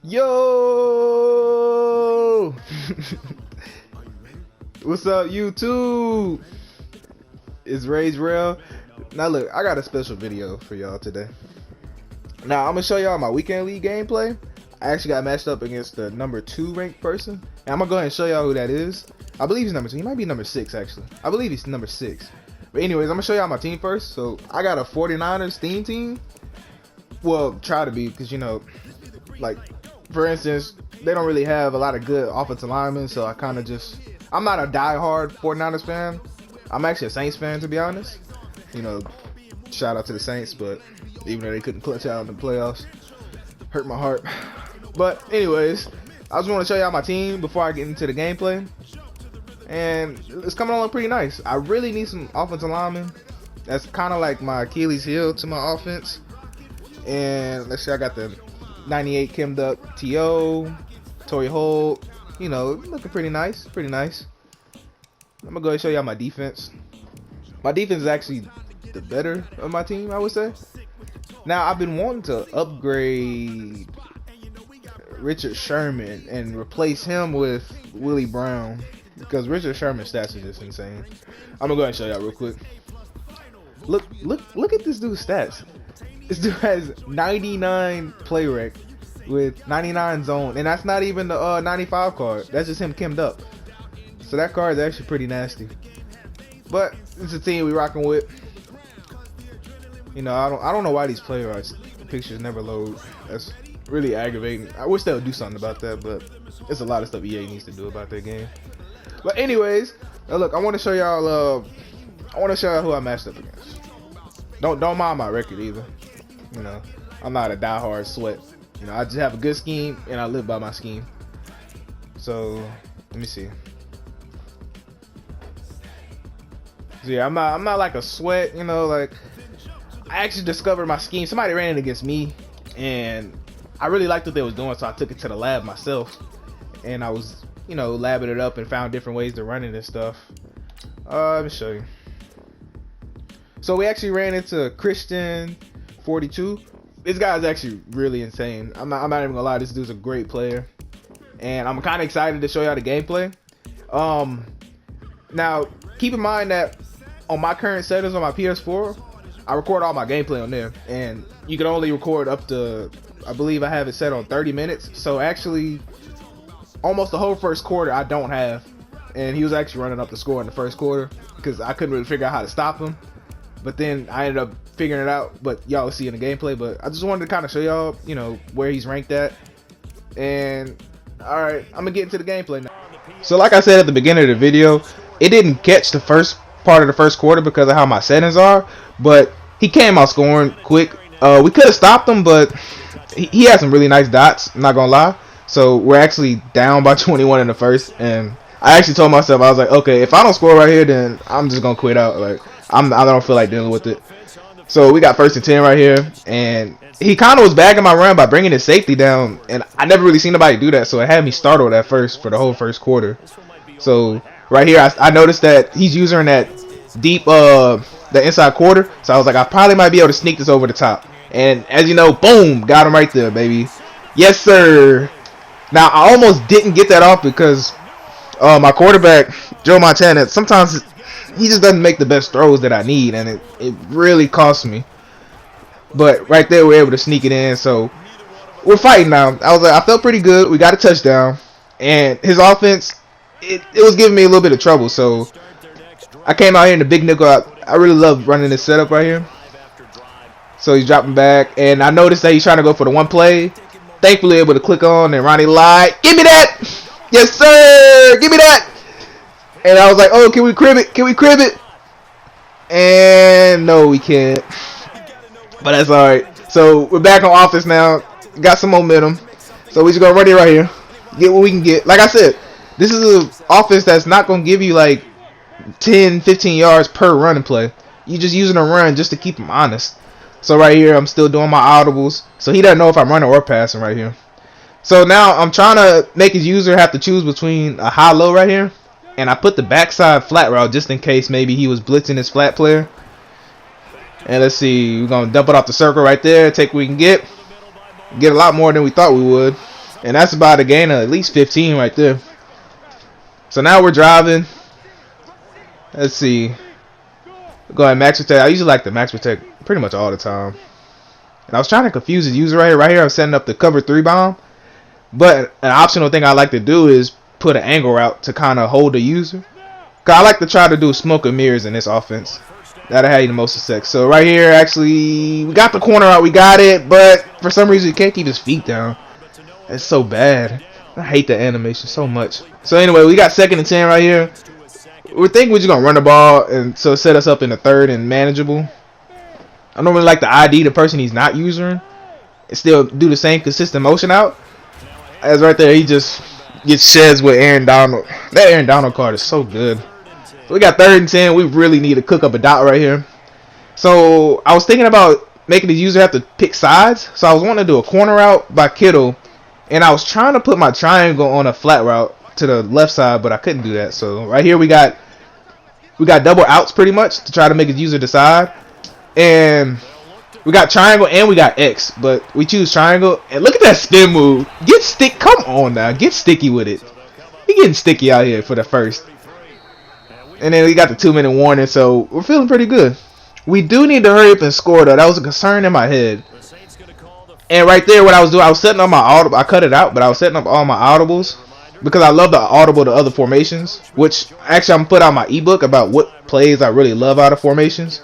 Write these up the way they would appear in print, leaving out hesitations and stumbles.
Yo! What's up, YouTube? It's Rage Rail. Now look, I got a special video for y'all today. Now I'm gonna show y'all my weekend league gameplay. I actually got matched up against the number 2 ranked person, and I'm gonna go ahead and show y'all who that is. I believe he's number 2. He might be number 6 actually. I believe he's number 6. But anyways, I'm gonna show y'all my team first. So I got a 49ers theme team. Well, try to be, because you know, like for instance, they don't really have a lot of good offensive linemen. So I kind of just, I'm not a diehard 49ers fan. I'm actually a Saints fan, to be honest. You know, shout out to the Saints, but even though they couldn't clutch out in the playoffs, hurt my heart. But anyways, I just want to show y'all my team before I get into the gameplay, and it's coming along pretty nice. I really need some offensive linemen. That's kind of like my Achilles heel to my offense. And let's see, I got the 98 Kimmed up T.O., Torrey Holt, you know, looking pretty nice, pretty nice. I'm gonna go ahead and show y'all my defense. My defense is actually the better of my team, I would say. Now, I've been wanting to upgrade Richard Sherman and replace him with Willie Brown, because Richard Sherman's stats are just insane. I'm gonna go ahead and show y'all real quick. Look at this dude's stats. This dude has 99 play rec with 99 zone, and that's not even the 95 card. That's just him Kimmed up. So that card is actually pretty nasty. But it's a team we rocking with. You know, I don't know why these player arts pictures never load. That's really aggravating. I wish they would do something about that, but it's a lot of stuff EA needs to do about their game. But anyways, now look, I want to show y'all. I want to show y'all who I matched up against. Don't mind my record either. You know, I'm not a diehard sweat. You know, I just have a good scheme and I live by my scheme. So let me see. So yeah, I'm not like a sweat. You know, like I actually discovered my scheme. Somebody ran it against me, and I really liked what they was doing, so I took it to the lab myself, and I was, you know, labbing it up and found different ways to run it and stuff. Let me show you. So we actually ran into Christian 42. This guy's actually really insane. I'm not even gonna lie, this dude's a great player, and I'm kind of excited to show y'all the gameplay. Now keep in mind that on my current settings on my PS4, I record all my gameplay on there, and you can only record up to, I believe I have it set on 30 minutes. So actually, almost the whole first quarter I don't have, and he was actually running up the score in the first quarter because I couldn't really figure out how to stop him. But then I ended up figuring it out, but y'all will see in the gameplay. But I just wanted to kind of show y'all, you know, where he's ranked at. And alright, I'm gonna get into the gameplay now. So like I said at the beginning of the video, it didn't catch the first part of the first quarter because of how my settings are, but he came out scoring quick. We could have stopped him, but he had some really nice dots, I'm not gonna lie. So we're actually down by 21 in the first, and I actually told myself, I was like, okay, if I don't score right here, then I'm just gonna quit out. Like I don't feel like dealing with it. So we got 1st and 10 right here, and he kind of was bagging my run by bringing his safety down, and I never really seen nobody do that, so it had me startled at first for the whole first quarter. So right here, I noticed that he's using that deep, the inside quarter, so I was like, I probably might be able to sneak this over the top. And as you know, boom, got him right there, baby. Yes, sir. Now, I almost didn't get that off because my quarterback, Joe Montana, sometimes he just doesn't make the best throws that I need, and it really costs me. But right there, we're able to sneak it in, so we're fighting now. I felt pretty good. We got a touchdown, and his offense, it was giving me a little bit of trouble, so I came out here in the big nickel. I really love running this setup right here. So he's dropping back, and I noticed that he's trying to go for the one play. Thankfully, able to click on, and Ronnie lied. Give me that! Yes, sir! Give me that! And I was like, oh, can we crib it? Can we crib it? And no, we can't. But that's alright. So we're back on offense now. Got some momentum. So we're just going to run it right here. Get what we can get. Like I said, this is an offense that's not going to give you like 10, 15 yards per running play. You're just using a run just to keep him honest. So right here, I'm still doing my audibles. So he doesn't know if I'm running or passing right here. So now I'm trying to make his user have to choose between a high-low right here. And I put the backside flat route just in case maybe he was blitzing his flat player. And let's see, we're going to dump it off the circle right there, take what we can get. Get a lot more than we thought we would. And that's about a gain of at least 15 right there. So now we're driving. Let's see. Go ahead, max protect. I usually like the max protect pretty much all the time. And I was trying to confuse the user right here. Right here, I'm setting up the cover 3 bomb. But an optional thing I like to do is put an angle route to kind of hold the user. Cause I like to try to do smoke and mirrors in this offense. That'll have you the most success. So right here, actually, we got the corner out. We got it. But for some reason, you can't keep his feet down. It's so bad. I hate the animation so much. So anyway, we got 2nd and 10 right here. We're thinking we're just going to run the ball, and so set us up in the 3rd and manageable. I normally like to ID the person he's not using and still do the same consistent motion out. As right there, he just gets sheds with Aaron Donald. That Aaron Donald card is so good. So we got 3rd and 10. We really need to cook up a dot right here. So I was thinking about making the user have to pick sides. So I was wanting to do a corner route by Kittle. And I was trying to put my triangle on a flat route to the left side, but I couldn't do that. So right here we got double outs pretty much to try to make his user decide. And we got triangle and we got X, but we choose triangle. And look at that spin move. Come on now, get sticky with it. He getting sticky out here for the first. And then we got the 2-minute warning, so we're feeling pretty good. We do need to hurry up and score though. That was a concern in my head. And right there, what I was doing, I was setting up my audible. I cut it out, but I was setting up all my audibles because I love the audible to other formations. Which actually, I'm gonna put out my ebook about what plays I really love out of formations.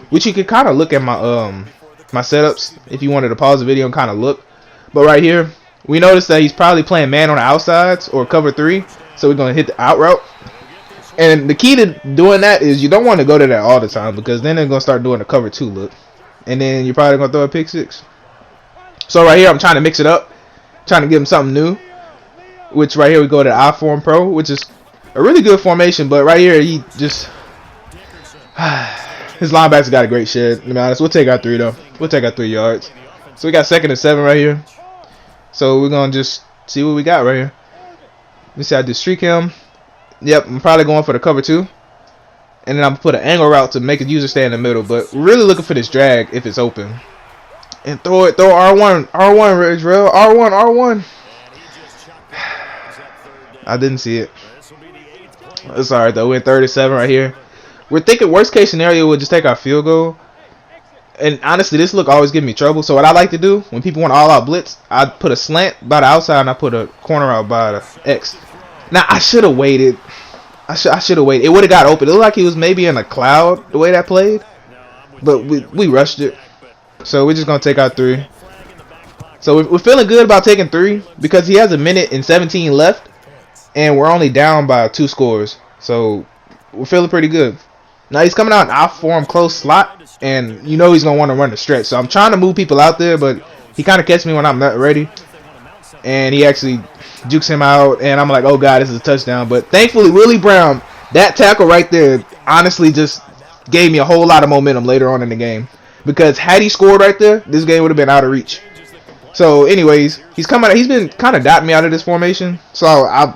Which you could kind of look at my my setups if you wanted to pause the video and kind of look. But right here, we noticed that he's probably playing man on the outsides or cover 3, so we're gonna hit the out route. And the key to doing that is you don't want to go to that all the time because then they're gonna start doing the cover 2 look, and then you're probably gonna throw a pick 6. So right here, I'm trying to mix it up, trying to give him something new. Which right here we go to the I-Form Pro, which is a really good formation. But right here, he just his linebackers got a great shed. To be honest, we'll take our 3 though. We'll take our 3 yards. So we got 2nd and 7 right here. So we're gonna just see what we got right here. Let me see. I do streak him. Yep, I'm probably going for the cover 2. And then I'm gonna put an angle route to make the user stay in the middle. But we're really looking for this drag if it's open. And throw R1, Ridgeville, R1. I didn't see it. It's alright though. We're in 3rd and 7 right here. We're thinking worst case scenario we'll just take our field goal. And honestly, this look always gives me trouble. So what I like to do when people want all out blitz, I put a slant by the outside and I put a corner out by the X. Now I should have waited. I should have waited. It would have got open. It looked like he was maybe in a cloud the way that played, but we rushed it. So we're just gonna take our 3. So we're feeling good about taking 3 because he has 1:17 minutes left, and we're only down by 2 scores. So we're feeling pretty good. Now he's coming out in I-Form close slot, and you know he's gonna want to run the stretch. So I'm trying to move people out there, but he kind of catches me when I'm not ready, and he actually jukes him out, and I'm like, oh god, this is a touchdown. But thankfully, Willie Brown, that tackle right there, honestly just gave me a whole lot of momentum later on in the game. Because had he scored right there, this game would have been out of reach. So, anyways, he's coming. He's been kind of dotting me out of this formation. So I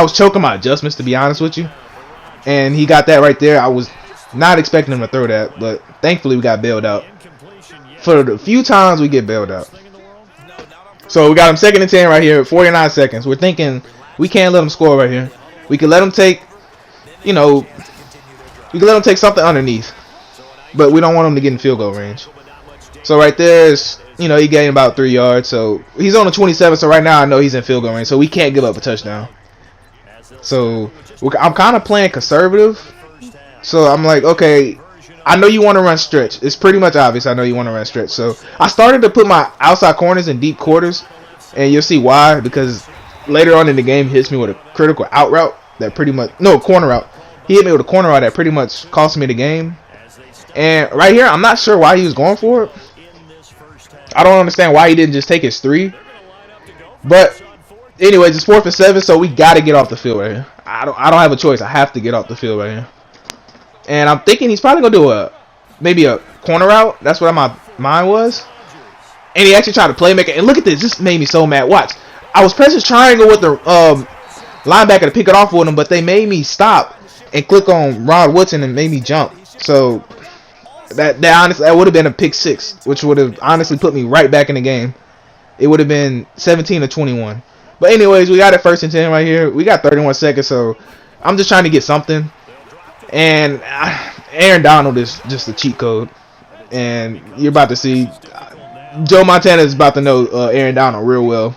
was choking my adjustments, to be honest with you. And he got that right there. I was not expecting him to throw that, but thankfully we got bailed out. For the few times we get bailed out. So we got him 2nd and 10 right here, 49 seconds. We're thinking we can't let him score right here. We can let him take, we can let him take something underneath. But we don't want him to get in field goal range. So right there is, he gained about 3 yards. So he's on the 27. So right now I know he's in field goal range. So we can't give up a touchdown. So I'm kind of playing conservative. So I'm like, okay, I know you want to run stretch. It's pretty much obvious I know you want to run stretch. So I started to put my outside corners in deep quarters. And you'll see why. Because later on in the game, he hits me with a critical out route. That pretty much, no, corner route. He hit me with a corner route that pretty much cost me the game. And right here, I'm not sure why he was going for it. I don't understand why he didn't just take his 3. But anyways, it's 4th and 7, so we got to get off the field right here. I don't have a choice. I have to get off the field right here. And I'm thinking he's probably gonna do maybe a corner route. That's what my mind was. And he actually tried to play make it. And look at this. This made me so mad. Watch. I was pressing triangle with the linebacker to pick it off with him, but they made me stop and click on Rod Woodson and made me jump. So that honestly, that would have been a pick 6, which would have honestly put me right back in the game. it would have been 17-21. But anyways, we got it 1st and 10 right here. We got 31 seconds, so I'm just trying to get something. And Aaron Donald is just a cheat code. And you're about to see Joe Montana is about to know Aaron Donald real well.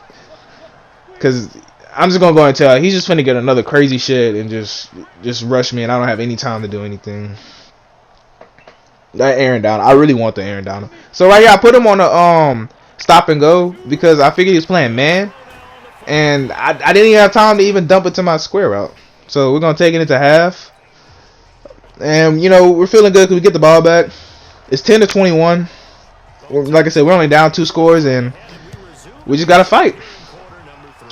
Because I'm just going to go and tell you, he's just finna get another crazy shit and just rush me, and I don't have any time to do anything. That Aaron Donald, I really want the Aaron Donald. So right here, I put him on a stop and go because I figured he was playing man. And I didn't even have time to even dump it to my square route. So we're going to take it into half. And, you know, we're feeling good because we get the ball back. It's 10-21. Like I said, we're only down 2 scores, and we just got to fight.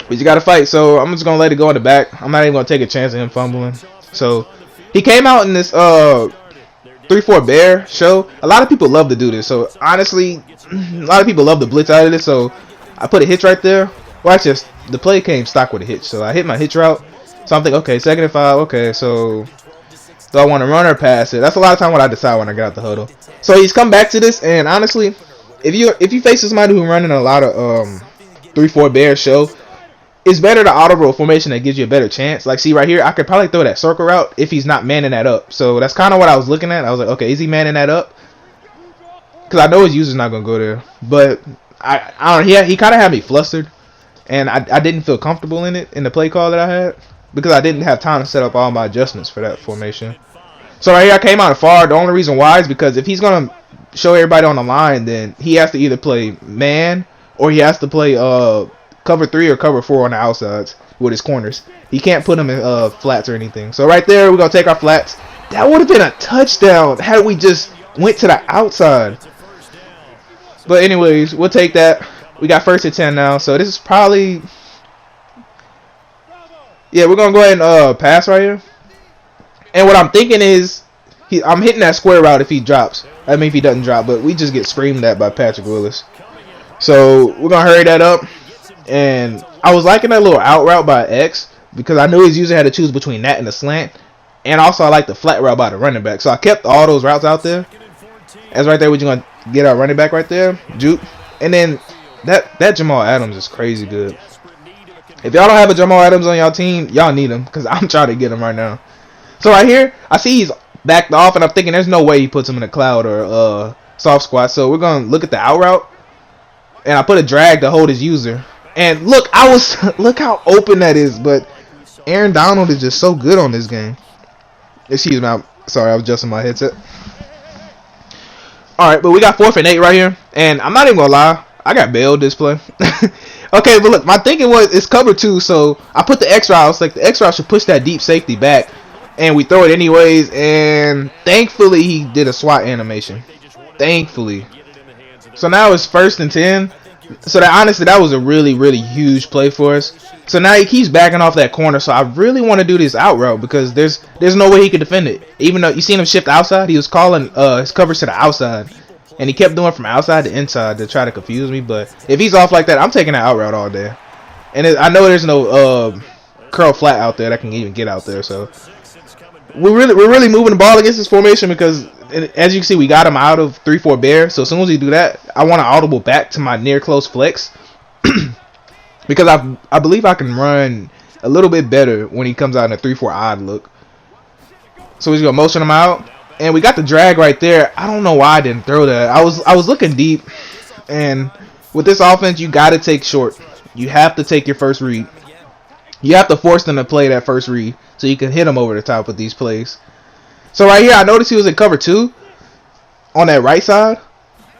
We just got to fight. So I'm just going to let it go in the back. I'm not even going to take a chance of him fumbling. So he came out in this 3-4 bear show. A lot of people love to do this. So honestly, a lot of people love to blitz out of this. So I put a hitch right there. Watch this. The play came stock with a hitch. So I hit my hitch route. So I'm thinking, okay, 2nd and 5. Okay, so do I want to run or pass it? That's a lot of time what I decide when I get out the huddle. So he's come back to this, and honestly, if you face somebody who's running a lot of 3-4 bear show, it's better the auto roll formation that gives you a better chance. Like, see right here, I could probably throw that circle route if he's not manning that up. So that's kind of what I was looking at. I was like, okay, is he manning that up? Because I know his user's not gonna go there, but I don't. He kind of had me flustered, and I didn't feel comfortable in it in the play call that I had because I didn't have time to set up all my adjustments for that formation. So right here, I came out far. The only reason why is because if he's gonna show everybody on the line, then he has to either play man or he has to play cover 3 or cover 4 on the outsides with his corners. He can't put them in flats or anything. So right there, we're gonna take our flats. That would have been a touchdown had we just went to the outside. But anyways, we'll take that. We got 1st and 10 now. So this is probably, yeah, we're gonna go ahead and pass right here. And what I'm thinking is, I'm hitting that square route if he drops. I mean, if he doesn't drop, but we just get screamed at by Patrick Willis. So we're gonna hurry that up. And I was liking that little out route by X because I knew his user had to choose between that and the slant. And also I like the flat route by the running back. So I kept all those routes out there. As right there, we're just gonna get our running back right there, juke. And then that Jamal Adams is crazy good. If y'all don't have a Jamal Adams on y'all team, y'all need him because I'm trying to get him right now. So right here, I see he's backed off, and I'm thinking there's no way he puts him in a cloud or soft squat. So we're gonna look at the out route, and I put a drag to hold his user. And look, look how open that is. But Aaron Donald is just so good on this game. Excuse me, sorry, I was adjusting my headset. All right, but we got 4th and 8 right here, and I'm not even gonna lie, I got bailed this play. Okay, but look, my thinking was it's cover 2, so I put the X route. I was like, the X route should push that deep safety back. And we throw it anyways, and thankfully he did a SWAT animation. Thankfully. So now it's 1st and 10. So that honestly, that was a really, really huge play for us. So now he keeps backing off that corner. So I really want to do this out route because there's no way he could defend it. Even though you seen him shift outside, he was calling his coverage to the outside. And he kept doing from outside to inside to try to confuse me. But if he's off like that, I'm taking that out route all day. And I know there's no curl flat out there that can even get out there. So we're really moving the ball against this formation because, as you can see, we got him out of 3-4 bear. So as soon as we do that, I want to audible back to my near close flex because I believe I can run a little bit better when he comes out in a 3-4 odd look. So he's gonna motion him out, and we got the drag right there. I don't know why I didn't throw that. I was looking deep, and with this offense, you got to take short. You have to take your first read. You have to force them to play that first read so you can hit them over the top with these plays. So right here, I noticed he was in cover 2 on that right side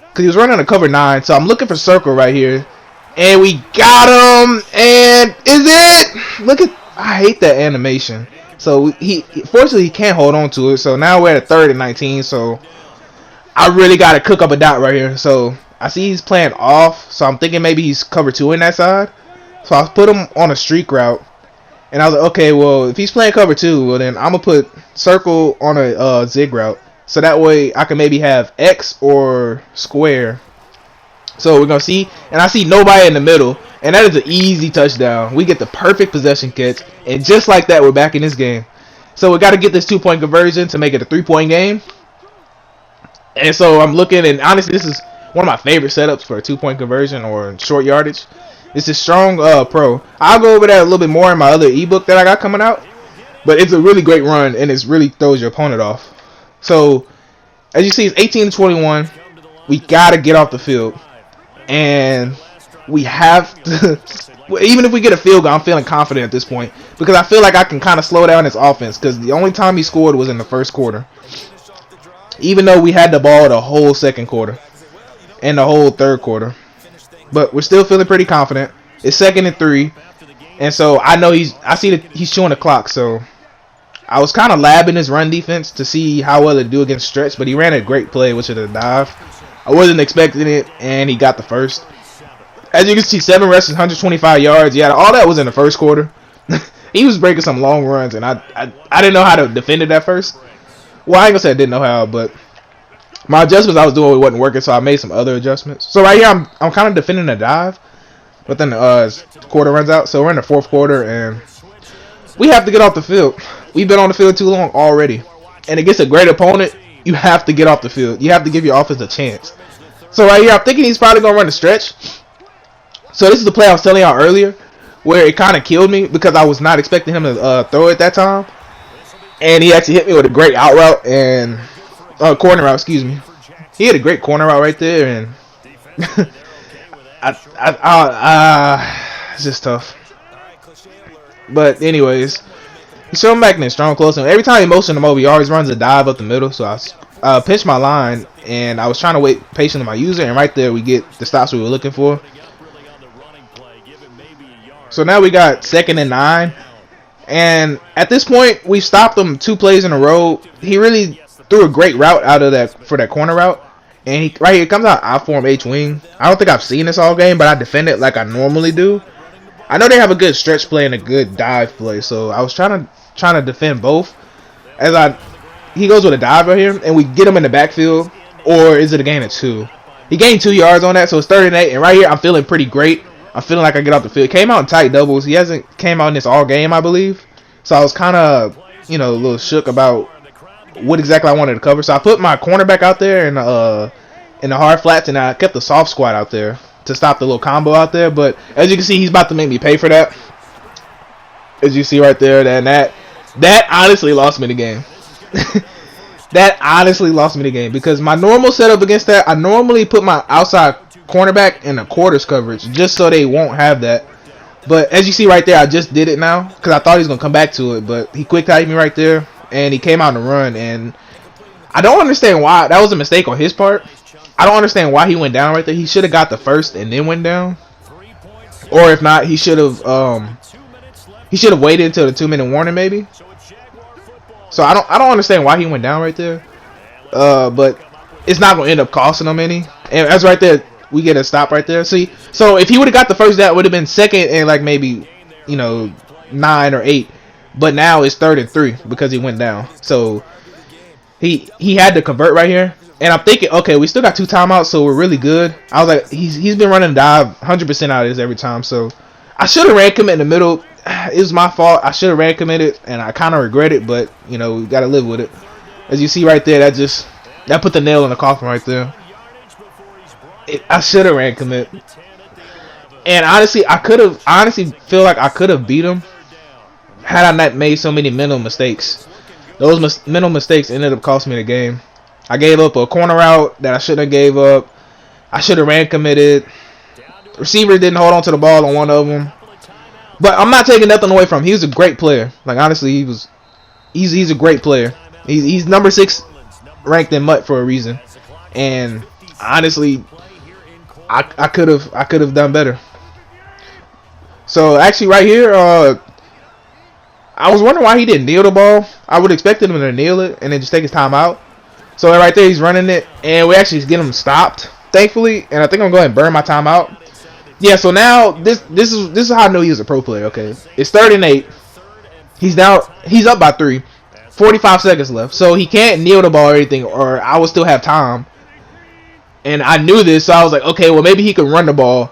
because he was running a cover 9. So I'm looking for circle right here, and we got him. And is it? Look at, I hate that animation. So he fortunately he can't hold on to it. So now we're at 3rd and 19. So I really got to cook up a dot right here. So I see he's playing off. So I'm thinking maybe he's cover 2 in that side. So I put him on a streak route. And I was like, okay, well, if he's playing cover 2, well, then I'm going to put circle on a zig route. So that way I can maybe have X or square. So we're going to see. And I see nobody in the middle. And that is an easy touchdown. We get the perfect possession catch. And just like that, we're back in this game. So we got to get this 2-point conversion to make it a 3-point game. And so I'm looking. And honestly, this is one of my favorite setups for a 2-point conversion or short yardage. It's a strong pro. I'll go over that a little bit more in my other ebook that I got coming out. But it's a really great run, and it really throws your opponent off. So, as you see, it's 18-21. We got to get off the field. And we have to, even if we get a field goal, I'm feeling confident at this point. Because I feel like I can kind of slow down his offense. Because the only time he scored was in the first quarter. Even though we had the ball the whole second quarter. And the whole third quarter. But we're still feeling pretty confident. It's 2nd and 3. And so I know I see that he's showing the clock. So I was kind of labbing his run defense to see how well it do against stretch. But he ran a great play, which is a dive. I wasn't expecting it, and he got the first. As you can see, 7 rushes, 125 yards. Yeah, all that was in the first quarter. He was breaking some long runs, and I didn't know how to defend it at first. Well, I ain't gonna say I didn't know how, but my adjustments I was doing wasn't working, so I made some other adjustments. So right here, I'm kind of defending a dive, but then the quarter runs out. So we're in the 4th quarter, and we have to get off the field. We've been on the field too long already, and against a great opponent, you have to get off the field. You have to give your offense a chance. So right here, I'm thinking he's probably gonna run the stretch. So this is the play I was telling y'all earlier, where it kind of killed me because I was not expecting him to throw it that time, and he actually hit me with a great out route and corner route. Excuse me. He had a great corner route right there, and it's just tough. But anyways, he's throwing back in a strong close. And every time he motions him over, he always runs a dive up the middle. So I pinched my line, and I was trying to wait patiently my user, and right there we get the stops we were looking for. So now we got 2nd and 9, and at this point we stopped him 2 plays in a row. He really threw a great route out of that for that corner route, and he right here comes out I form H wing. I don't think I've seen this all game, but I defend it like I normally do. I know they have a good stretch play and a good dive play, so I was trying to defend both. He goes with a dive right here, and we get him in the backfield, or is it a gain of 2? He gained 2 yards on that, so it's 3rd and 8, and right here I'm feeling pretty great. I'm feeling like I get off the field. Came out in tight doubles. He hasn't came out in this all game, I believe. So I was kind of, a little shook about what exactly I wanted to cover. So I put my cornerback out there in the hard flats, and I kept the soft squat out there to stop the little combo out there. But as you can see, he's about to make me pay for that. As you see right there, that honestly lost me the game. That honestly lost me the game because my normal setup against that, I normally put my outside cornerback in a quarters coverage just so they won't have that. But as you see right there, I just did it now because I thought he was gonna come back to it, but he quick tied me right there, and he came out in the run, and I don't understand why. That was a mistake on his part. I don't understand why he went down right there. He should have got the first and then went down, or if not, he should have waited until the 2-minute warning maybe. So I don't understand why he went down right there. But it's not gonna end up costing him any. And that's right there. We get a stop right there. See, so if he would have got the first, that would have been 2nd and like maybe 9 or 8. But now it's 3rd and 3 because he went down. So he had to convert right here. And I'm thinking, okay, we still got 2 timeouts, so we're really good. I was like, he's been running dive 100% out of this every time. So I should have ran commit in the middle. It was my fault. I should have ran committed, and I kind of regret it. But we got to live with it. As you see right there, that put the nail in the coffin right there. I should have ran commit. And honestly, feel like I could have beat him had I not made so many mental mistakes. Those mental mistakes ended up costing me the game. I gave up a corner route that I shouldn't have gave up. I should have ran committed. Receiver didn't hold on to the ball on one of them. But I'm not taking nothing away from him. He was a great player. Like, honestly, he's a great player. He's number 6 ranked in MUT for a reason. And honestly, I could have done better. So actually right here, I was wondering why he didn't kneel the ball. I would have expected him to kneel it and then just take his time out. So right there, he's running it, and we actually get him stopped, thankfully. And I think I'm going to go ahead and burn my timeout. Yeah. So now this is how I know he was a pro player. Okay, it's 3rd and 8. He's up by 3. 45 seconds left, so he can't kneel the ball or anything, or I will still have time. And I knew this, so I was like, okay, well maybe he could run the ball,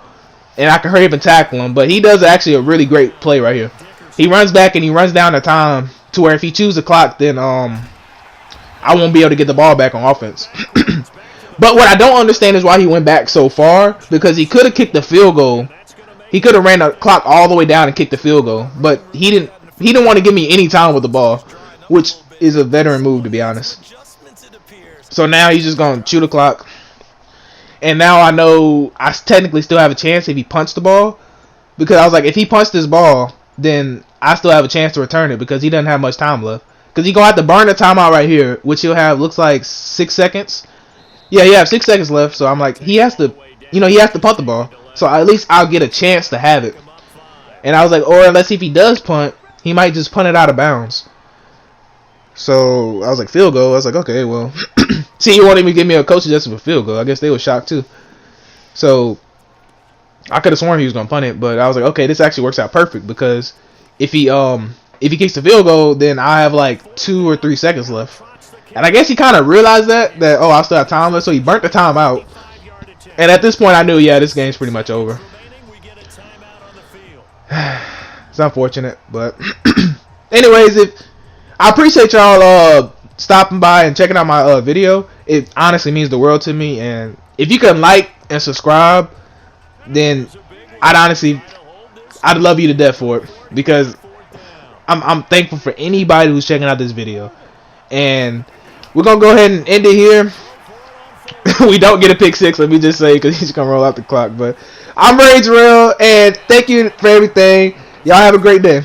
and I can hurry up and tackle him. But he does actually a really great play right here. He runs back and he runs down the time to where if he chews the clock, then I won't be able to get the ball back on offense. But what I don't understand is why he went back so far, because he could have kicked the field goal. He could have ran the clock all the way down and kicked the field goal, but he didn't. He didn't want to give me any time with the ball, which is a veteran move, to be honest. So now he's just gonna chew the clock, and now I know I technically still have a chance if he punched the ball, because I was like, if he punched this ball, then I still have a chance to return it because he doesn't have much time left. Because he's gonna have to burn the timeout right here, which he'll have looks like 6 seconds. Yeah, he has 6 seconds left, so I'm like, he has to, he has to punt the ball. So at least I'll get a chance to have it. And I was like, or let's see if he does punt, he might just punt it out of bounds. So I was like, field goal. I was like, okay, well, see, he won't even give me a coach suggestion for field goal. I guess they were shocked too. So I could have sworn he was gonna punt it, but I was like, okay, this actually works out perfect because if he kicks the field goal, then I have like 2 or 3 seconds left. And I guess he kind of realized that oh, I still have time left, so he burnt the time out. And at this point, I knew, yeah, this game's pretty much over. It's unfortunate, but anyways, I appreciate y'all stopping by and checking out my video. It honestly means the world to me, and if you can like and subscribe, then I'd love you to death for it, because I'm thankful for anybody who's checking out this video. And we're gonna go ahead and end it here. We don't get a pick six, let me just say, because he's gonna roll out the clock. But I'm Rage Real, and thank you for everything. Y'all have a great day.